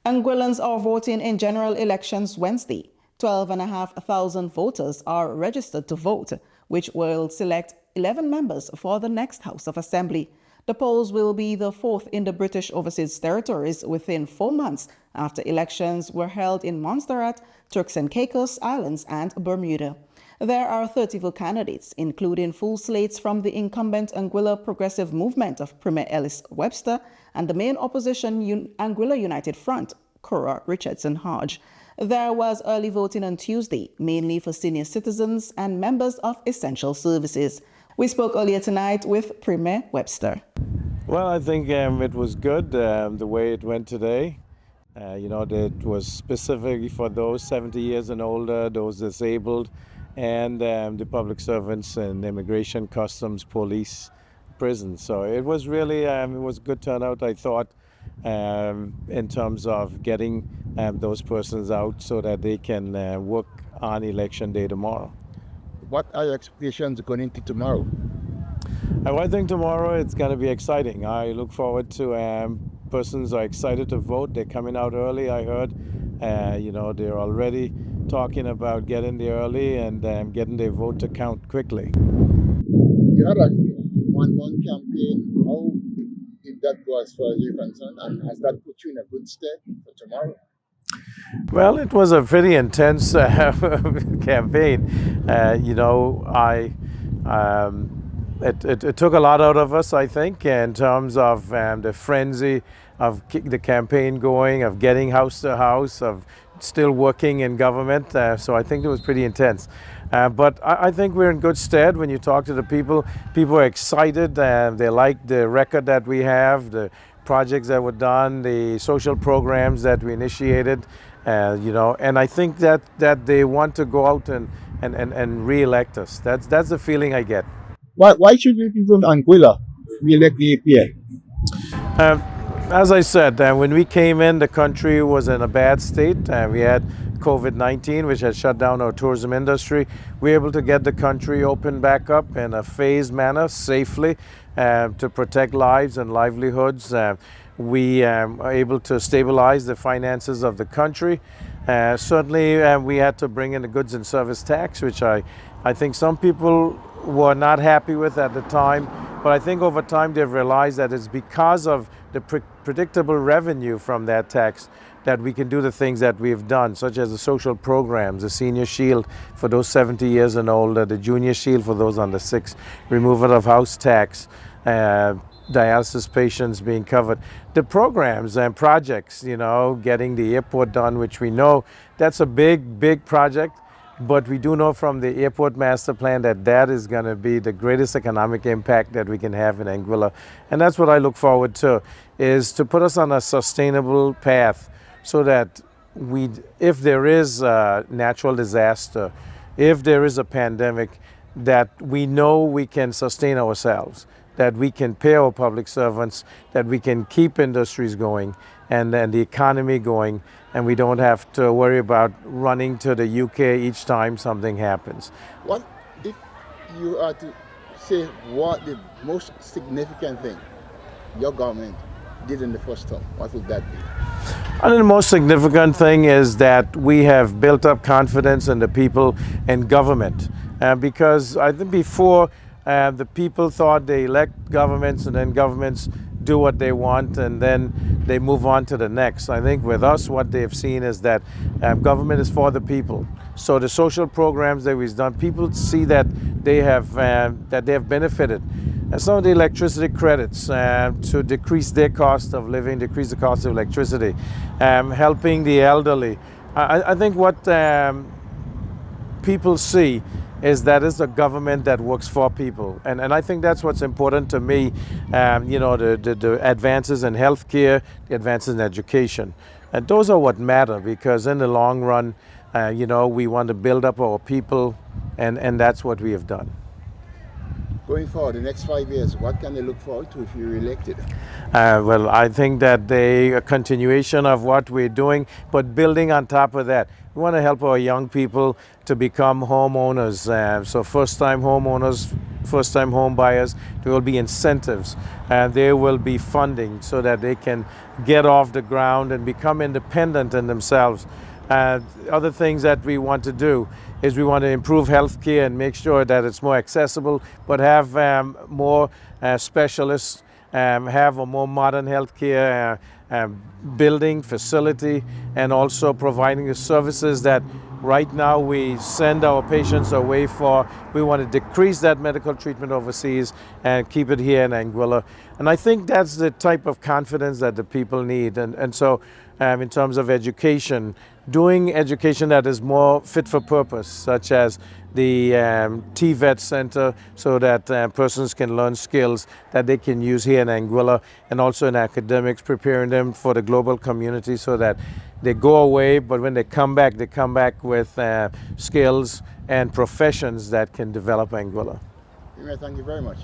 Anguillans are voting in general elections Wednesday. 12,500 voters are registered to vote, which will select 11 members for the next House of Assembly. The polls will be the fourth in the British Overseas Territories within 4 months after elections were held in Montserrat, Turks and Caicos Islands, and Bermuda. There are 34 candidates, including full slates from the incumbent Anguilla Progressive Movement of Premier Ellis Webster and the main opposition Anguilla United Front, Cora Richardson Hodge. There was early voting on Tuesday, mainly for senior citizens and members of essential services. We spoke earlier tonight with Premier Webster. Well, I think it was good the way it went today. It was specifically for those 70 years and older, those disabled, and the public servants and immigration, customs, police, prison. So it was really, it was a good turnout, I thought, in terms of getting those persons out so that they can work on election day tomorrow. What are your expectations going into tomorrow? I think tomorrow it's going to be exciting. I look forward to persons are excited to vote. They're coming out early, I heard. They're already talking about getting there early and getting their vote to count quickly. You had a 1-month campaign. How did that go as far as you're concerned? And has that put you in a good stead for tomorrow? Well, it was a pretty intense campaign. It took a lot out of us, I think, in terms of the frenzy of the campaign going, of getting house to house, of still working in government. So I think it was pretty intense. But I think we're in good stead. When you talk to the people are excited. They like the record that we have, the projects that were done, the social programs that we initiated, and I think that they want to go out and re-elect us. That's the feeling I get. Why should the people of Anguilla re-elect the APA? As I said, when we came in, the country was in a bad state. We had COVID-19, which had shut down our tourism industry. We were able to get the country open back up in a phased manner, safely, to protect lives and livelihoods. We are able to stabilize the finances of the country. Certainly, we had to bring in the goods and service tax, which I think some people were not happy with at the time. But I think over time they've realized that it's because of the predictable revenue from that tax that we can do the things that we've done, such as the social programs, the senior shield for those 70 years and older, the junior shield for those under 6, removal of house tax, dialysis patients being covered. The programs and projects, getting the airport done, which we know that's a big project. But we do know from the airport master plan that is going to be the greatest economic impact that we can have in Anguilla. And that's what I look forward to, is to put us on a sustainable path so that if there is a natural disaster, if there is a pandemic, that we know we can sustain ourselves, that we can pay our public servants, that we can keep industries going and the economy going, and we don't have to worry about running to the UK each time something happens. What if you are to say what the most significant thing your government did in the first term, what would that be? And the most significant thing is that we have built up confidence in the people and government. Because I think before the people thought they elect governments and then governments do what they want and then they move on to the next. I think with us what they've seen is that government is for the people. So the social programs that we've done, people see that they have benefited. And some of the electricity credits to decrease their cost of living, decrease the cost of electricity, helping the elderly. I think what people see is that it's a government that works for people. And I think that's what's important to me, the advances in healthcare, the advances in education. And those are what matter, because in the long run, we want to build up our people, and that's what we have done. Going forward, the next 5 years, what can they look forward to if you're elected? Well, I think that a continuation of what we're doing, but building on top of that. We want to help our young people to become homeowners. So first-time homeowners, first-time home buyers, there will be incentives and there will be funding so that they can get off the ground and become independent in themselves. Other things that we want to do is we want to improve healthcare and make sure that it's more accessible, but have more specialists, have a more modern healthcare building facility, and also providing the services that right now we send our patients away for. We want to decrease that medical treatment overseas and keep it here in Anguilla. And I think that's the type of confidence that the people need. And so in terms of education, doing education that is more fit for purpose, such as the TVET Center, so that persons can learn skills that they can use here in Anguilla, and also in academics, preparing them for the global community so that they go away, but when they come back with skills and professions that can develop Anguilla. Thank you very much.